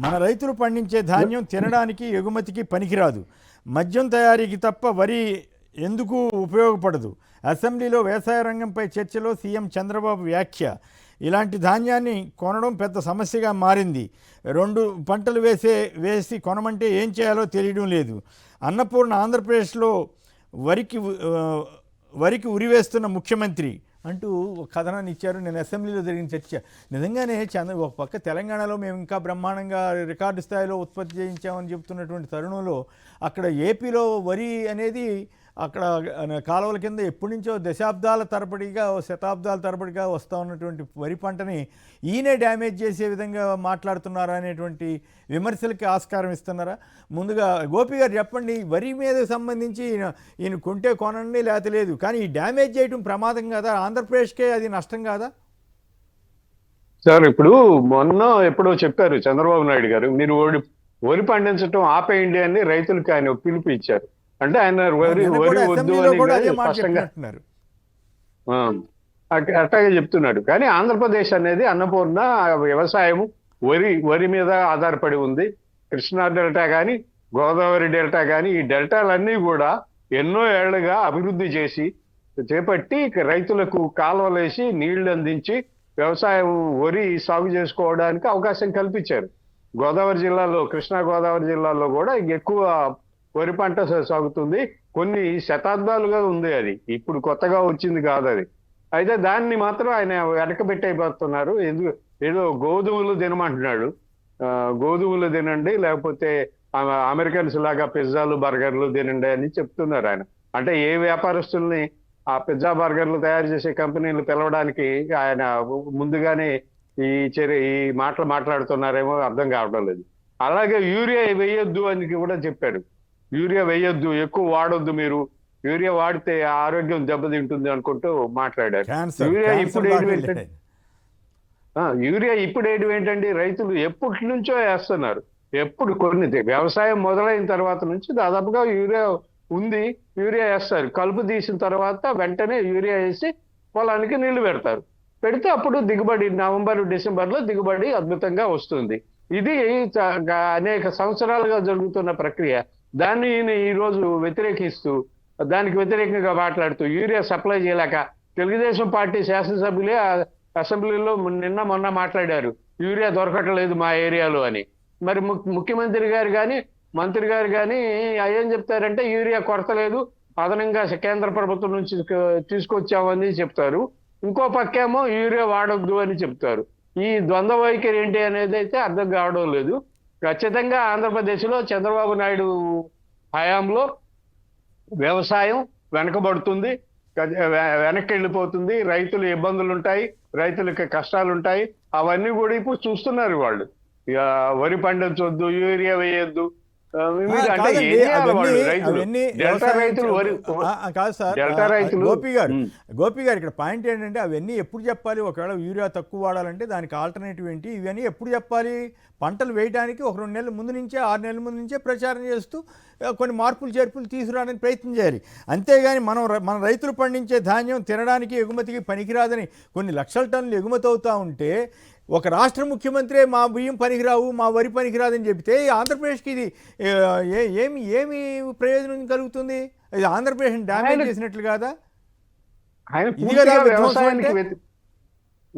మన రైతులు పండించే ధాన్యం తినడానికి ఎగుమతికి పనికిరాదు. మద్యం తయారీకి తప్ప వరి ఎందుకు ఉపయోగపడదు. అసెంబ్లీలో వ్యవసాయ రంగంపై చర్చలో సీఎం చంద్రబాబు వ్యాఖ్య. ఇలాంటి ధాన్యాన్ని కొనడం పెద్ద సమస్యగా మారింది. 2 పంటలు వేసి కొనమంటే ఏం చేయాలో తెలియడం లేదు. అన్నపూర్ణ ఆంధ్రప్రదేశ్లో వరికి ఉరివేస్తున్న ముఖ్యమంత్రి అంటూ ఒక కథనాన్ని ఇచ్చారు. నేను అసెంబ్లీలో జరిగిన చర్చ నిజంగానే ఒక పక్క తెలంగాణలో మేము ఇంకా బ్రహ్మాండంగా రికార్డు స్థాయిలో ఉత్పత్తి చేయించామని చెబుతున్నటువంటి తరుణంలో అక్కడ ఏపీలో వరి అనేది అక్కడ కాలువల కింద ఎప్పటి నుంచో దశాబ్దాల తరబడిగా శతాబ్దాల తరబడిగా వస్తూ ఉన్నటువంటి వరి పంటని ఈయనే డ్యామేజ్ చేసే విధంగా మాట్లాడుతున్నారా అనేటువంటి విమర్శలకి ఆస్కారం ఇస్తున్నారా? ముందుగా గోపి గారు చెప్పండి, వరి మీద సంబంధించి ఈయన కొంటే కొనండి లేకపోతే లేదు, కానీ ఈ డ్యామేజ్ చేయడం ప్రమాదం కదా, ఆంధ్రప్రదేశ్కే అది నష్టం కాదా? సార్, ఇప్పుడు మొన్న ఎప్పుడో చెప్పారు చంద్రబాబు నాయుడు గారు, మీరు వరి పండించడం ఆపేయండి అని రైతులకు ఆయన పిలుపు ఇచ్చారు. అంటే ఆయన వరి వద్దు అని స్పష్టంగా అట్లాగే చెప్తున్నాడు. కానీ ఆంధ్రప్రదేశ్ అనేది అన్నపూర్ణ వ్యవసాయం వరి మీద ఆధారపడి ఉంది. కృష్ణా డెల్టా కానీ గోదావరి డెల్టా కానీ ఈ డెల్టాలన్నీ కూడా ఎన్నో ఏళ్లుగా అభివృద్ధి చేపట్టి రైతులకు కాలువలేసి నీళ్లు అందించి వ్యవసాయం వరి సాగు చేసుకోవడానికి అవకాశం కల్పించారు. గోదావరి జిల్లాలో, కృష్ణా గోదావరి జిల్లాలో కూడా ఎక్కువ వరి పంట సాగుతుంది. కొన్ని శతాబ్దాలుగా ఉంది, అది ఇప్పుడు కొత్తగా వచ్చింది కాదు అది. అయితే దాన్ని మాత్రం ఆయన వెనకబెట్టైపోతున్నారు. ఏదో గోధుమలు తినమంటున్నాడు. గోధుమలు తినండి, లేకపోతే అమెరికన్స్ లాగా పిజ్జాలు బర్గర్లు తినండి అని చెప్తున్నారు ఆయన. అంటే ఏ వ్యాపారస్తుల్ని ఆ పిజ్జా బర్గర్లు తయారు చేసే కంపెనీలు పిలవడానికి ఆయన ముందుగానే ఈ మాటలు మాట్లాడుతున్నారేమో అర్థం కావడం లేదు. అలాగే యూరియా వేయొద్దు అని కూడా చెప్పాడు. యూరియా వేయొద్దు, ఎక్కువ వాడొద్దు, మీరు యూరియా వాడితే ఆరోగ్యం దెబ్బతింటుంది అనుకుంటూ మాట్లాడారు. యూరియా ఇప్పుడు వేయడం ఏంటండి? రైతులు ఎప్పటి నుంచో వేస్తున్నారు. కొన్ని వ్యవసాయం మొదలైన తర్వాత నుంచి దాదాపుగా యూరియా ఉంది, యూరియా వేస్తారు. కలుపు తీసిన తర్వాత వెంటనే యూరియా వేసి పొలానికి నీళ్లు పెడితే అప్పుడు దిగుబడి నవంబర్ డిసెంబర్లో దిగుబడి అద్భుతంగా వస్తుంది. ఇది అనేక సంవత్సరాలుగా జరుగుతున్న ప్రక్రియ. దాన్ని ఈరోజు వ్యతిరేకిస్తూ, దానికి వ్యతిరేకంగా మాట్లాడుతూ, యూరియా సప్లై చేయలేక తెలుగుదేశం పార్టీ శాసనసభ్యులే అసెంబ్లీలో మొన్న మాట్లాడారు, యూరియా దొరకట్లేదు మా ఏరియాలో అని. మరి ముఖ్యమంత్రి గారు కానీ మంత్రి గారు కానీ ఏం చెప్తారంటే యూరియా కొరత లేదు, అదనంగా కేంద్ర ప్రభుత్వం నుంచి తీసుకొచ్చామని చెప్తారు. ఇంకో పక్కేమో యూరియా వాడొద్దు అని చెప్తారు. ఈ ద్వంద్వ వైఖరి ఏంటి అనేది అయితే అర్థం కావడం లేదు. ఖచ్చితంగా ఆంధ్రప్రదేశ్లో చంద్రబాబు నాయుడు హయాంలో వ్యవసాయం వెనకబడుతుంది, వెనక్కి వెళ్ళిపోతుంది. రైతులు ఇబ్బందులు ఉంటాయి, రైతులకి కష్టాలు ఉంటాయి. అవన్నీ కూడా ఇప్పుడు చూస్తున్నారు వాళ్ళు. వరి పండించొద్దు, యూరియా వేయొద్దు. గోపి గారు ఇక్కడ పాయింట్ ఏంటంటే అవన్నీ ఎప్పుడు చెప్పాలి? ఒకవేళ యూరియా తక్కువ వాడాలంటే దానికి ఆల్టర్నేటివ్ ఏంటి? ఇవన్నీ ఎప్పుడు చెప్పాలి? పంటలు వేయడానికి 1-2 నెలల ముందు నుంచే, 6 నెలల ముందు నుంచే ప్రచారం చేస్తూ కొన్ని మార్పులు చేర్పులు తీసుకురావడానికి ప్రయత్నం చేయాలి. అంతేగాని మన రైతులు పండించే ధాన్యం తినడానికి ఎగుమతికి పనికిరాదని కొన్ని లక్షల టన్నులు ఎగుమతి అవుతూ ఉంటే ఒక రాష్ట్ర ముఖ్యమంత్రి మా బియ్యం పనికిరావు, మా వరి పనికిరాదని చెబితే ఆంధ్రప్రదేశ్కి ఇది ఏమి ప్రయోజనం కలుగుతుంది? ఇది ఆంధ్రప్రదేశ్ డ్యామేజ్ చేసినట్లు కాదా?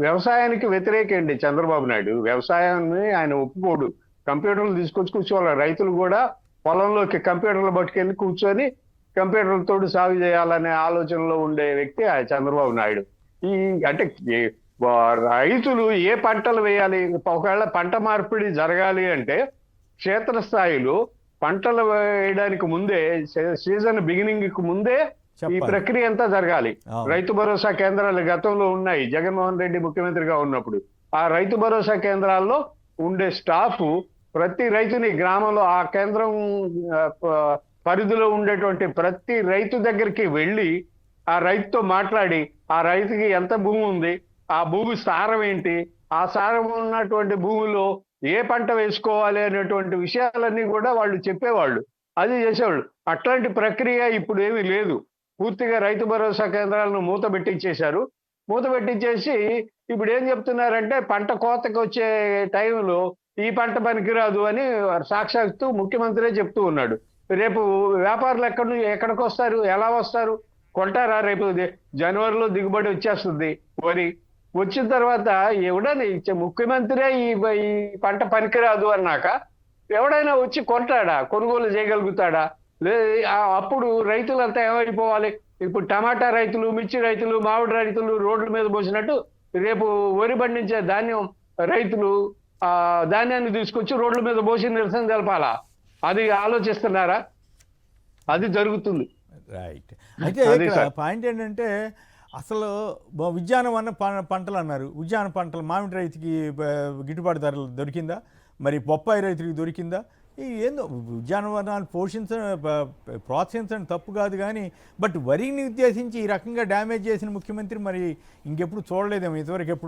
వ్యవసాయానికి వ్యతిరేకండి చంద్రబాబు నాయుడు. వ్యవసాయాన్ని ఆయన ఒప్పుకోడు. కంప్యూటర్లు తీసుకొచ్చి కూర్చోవాలి. రైతులు కూడా పొలంలోకి కంప్యూటర్లు పట్టుకెళ్ళి కూర్చొని కంప్యూటర్లతో సాగు చేయాలనే ఆలోచనలో ఉండే వ్యక్తి చంద్రబాబు నాయుడు. అంటే రైతులు ఏ పంటలు వేయాలి, ఒకవేళ పంట మార్పిడి జరగాలి అంటే క్షేత్రస్థాయిలో పంటలు వేయడానికి ముందే, సీజన్ బిగినింగ్ కు ముందే ఈ ప్రక్రియ అంతా జరగాలి. రైతు భరోసా కేంద్రాలు గతంలో ఉన్నాయి, జగన్మోహన్ రెడ్డి ముఖ్యమంత్రిగా ఉన్నప్పుడు. ఆ రైతు భరోసా కేంద్రాల్లో ఉండే స్టాఫ్ ప్రతి రైతుని గ్రామంలో, ఆ కేంద్రం పరిధిలో ఉండేటువంటి ప్రతి రైతు దగ్గరికి వెళ్ళి ఆ రైతుతో మాట్లాడి, ఆ రైతుకి ఎంత భూమి ఉంది, ఆ భూమి సారం ఏంటి, ఆ సారం ఉన్నటువంటి భూమిలో ఏ పంట వేసుకోవాలి అనేటువంటి విషయాలన్నీ కూడా వాళ్ళు చెప్పేవాళ్ళు, అది చేసేవాళ్ళు. అట్లాంటి ప్రక్రియ ఇప్పుడు ఏమీ లేదు. పూర్తిగా రైతు భరోసా కేంద్రాలను మూత పెట్టించేసి ఇప్పుడు ఏం చెప్తున్నారంటే పంట కోతకు వచ్చే టైంలో ఈ పంట పనికిరాదు అని సాక్షాత్తు ముఖ్యమంత్రే చెప్తూ ఉన్నాడు. రేపు వ్యాపారులు ఎక్కడికి వస్తారు, ఎలా వస్తారు, కొంటారా? రేపు జనవరిలో దిగుబడి వచ్చేస్తుంది వరి. వచ్చిన తర్వాత ఎవడని ముఖ్యమంత్రే ఈ పంట పనికిరాదు అన్నాక ఎవడైనా వచ్చి కొంటాడా, కొనుగోలు చేయగలుగుతాడా? అప్పుడు రైతులంతా ఏమైపోవాలి? ఇప్పుడు టమాటా రైతులు, మిర్చి రైతులు, మామిడి రైతులు రోడ్ల మీద పోసినట్టు రేపు వరి పండించే ధాన్యం రైతులు ధాన్యాన్ని తీసుకొచ్చి రోడ్ల మీద పోసి నిరసన తెలపాలా? అది ఆలోచిస్తున్నారా? అది జరుగుతుంది. రైట్. అయితే ఇక్కడ పాయింట్ ఏంటంటే అసలు ఉద్యానవన పంటలు అన్నారు. ఉద్యాన పంటలు మామిడి రైతుకి గిట్టుబాటు ధరలు దొరికిందా? మరి బొప్పాయి రైతుకి దొరికిందా? ఏందో ఉద్యానవనాలు ప్రోత్సహించడం తప్పు కాదు, కానీ బట్ వరిని ఉద్దేశించి ఈ రకంగా డ్యామేజ్ చేసిన ముఖ్యమంత్రి మరి ఇంకెప్పుడు చూడలేదేమో ఇంతవరకు ఎప్పుడు.